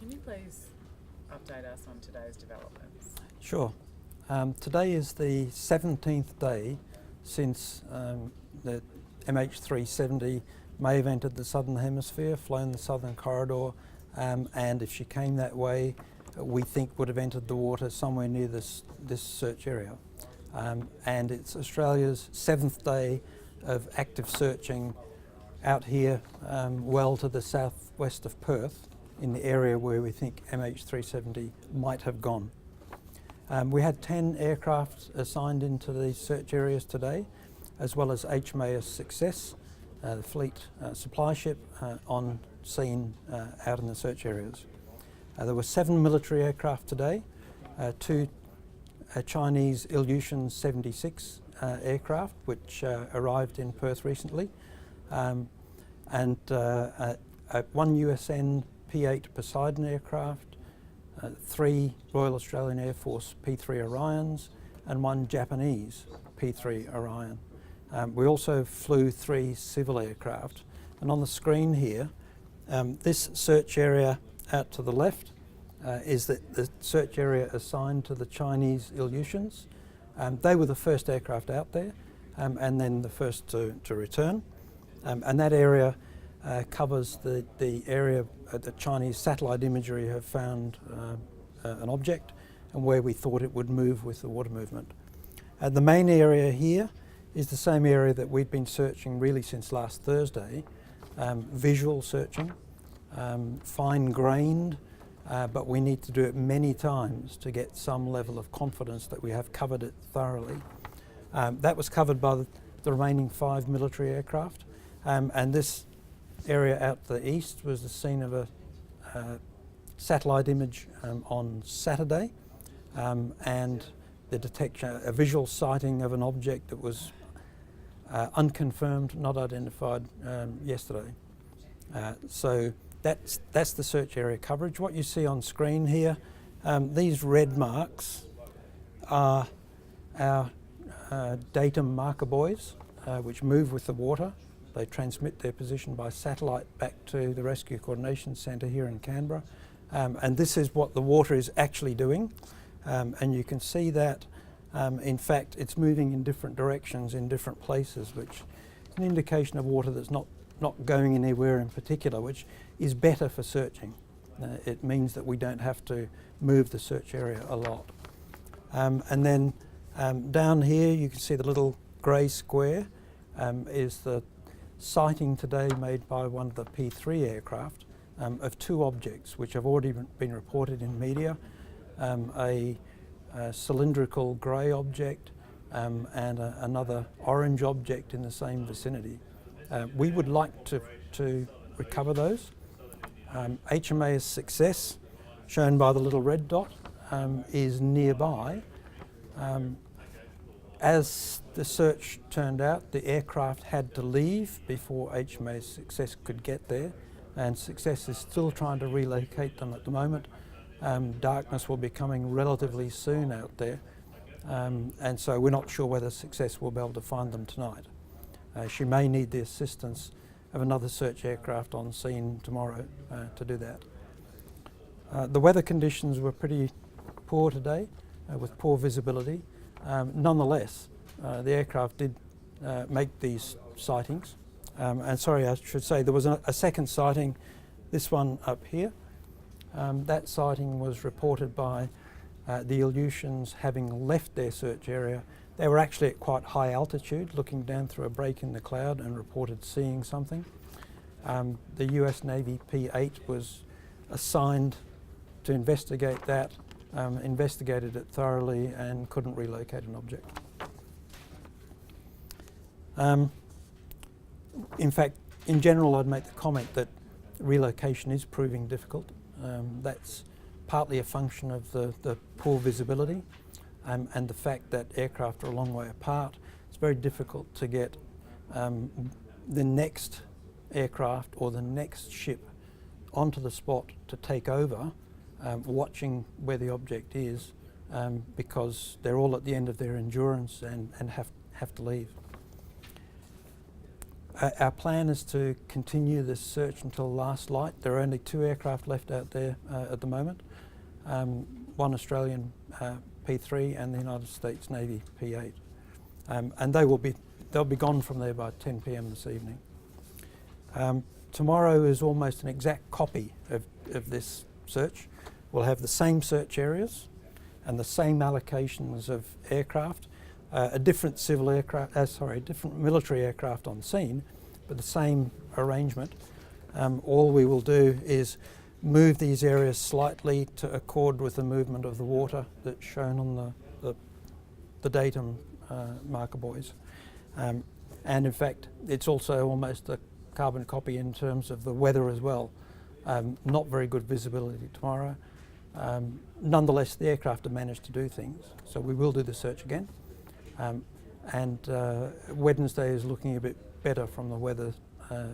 Can you please update us on today's developments? Sure. Today is the 17th day since the MH370 may have entered the southern hemisphere, flown the southern corridor, and if she came that way, we think would have entered the water somewhere near this search area. And it's Australia's 7th day of active searching out here well to the southwest of Perth, in the area where we think MH370 might have gone. We had 10 aircraft assigned into these search areas today, as well as HMAS Success, the fleet supply ship on scene out in the search areas. There were 7 military aircraft today, 2 Chinese Ilyushin 76 aircraft, which arrived in Perth recently, and 1 USN P-8 Poseidon aircraft, 3 Royal Australian Air Force P-3 Orions, and 1 Japanese P-3 Orion. We also flew 3 civil aircraft. And on the screen here, this search area out to the left is the search area assigned to the Chinese Ilyushins. They were the first aircraft out there, and then the first to return. And that area covers the area the Chinese satellite imagery have found an object, and where we thought it would move with the water movement. The main area here is the same area that we've been searching really since last Thursday, visual searching, fine-grained, but we need to do it many times to get some level of confidence that we have covered it thoroughly. That was covered by the remaining 5 military aircraft, and this area out to the east was the scene of a satellite image on Saturday, and the detection, a visual sighting of an object that was unconfirmed, not identified yesterday. So that's the search area coverage. What you see on screen here, these red marks are our datum marker buoys, which move with the water. They transmit their position by satellite back to the Rescue Coordination Centre here in Canberra. And this is what the water is actually doing. And you can see that, in fact, it's moving in different directions in different places, which is an indication of water that's not going anywhere in particular, which is better for searching. It means that we don't have to move the search area a lot. And then down here you can see the little grey square is the sighting today made by one of the P-3 aircraft of 2 objects which have already been reported in media, a cylindrical grey object and another orange object in the same vicinity. We would like to recover those. HMAS Success, shown by the little red dot, is nearby. As the search turned out, the aircraft had to leave before HMAS Success could get there, and Success is still trying to relocate them at the moment. Darkness will be coming relatively soon out there, and so we're not sure whether Success will be able to find them tonight. She may need the assistance of another search aircraft on scene tomorrow to do that. The weather conditions were pretty poor today, with poor visibility. Nonetheless, the aircraft did make these sightings. And sorry, I should say, there was a second sighting, this one up here. That sighting was reported by the Ilyushins having left their search area. They were actually at quite high altitude, looking down through a break in the cloud, and reported seeing something. The US Navy P-8 was assigned to investigate that, investigated it thoroughly and couldn't relocate an object. In fact, in general, I'd make the comment that relocation is proving difficult. That's partly a function of the poor visibility and the fact that aircraft are a long way apart. It's very difficult to get the next aircraft or the next ship onto the spot to take over, watching where the object is, because they're all at the end of their endurance and have to leave. Our plan is to continue this search until last light. There are only 2 aircraft left out there at the moment, one Australian P3 and the United States Navy P8, and they'll be gone from there by 10 p.m. this evening. Tomorrow is almost an exact copy of this search. We'll have the same search areas and the same allocations of aircraft, a different different military aircraft on scene, but the same arrangement. All we will do is move these areas slightly to accord with the movement of the water that's shown on the datum marker buoys. And in fact, it's also almost a carbon copy in terms of the weather as well. Not very good visibility tomorrow. Nonetheless, the aircraft have managed to do things, so we will do the search again. And Wednesday is looking a bit better from the weather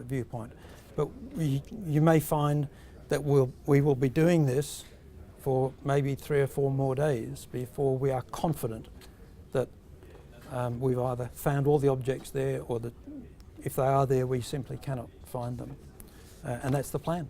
viewpoint. But you may find that we will be doing this for maybe 3 or 4 more days before we are confident that we've either found all the objects there, or that if they are there, we simply cannot find them. And that's the plan.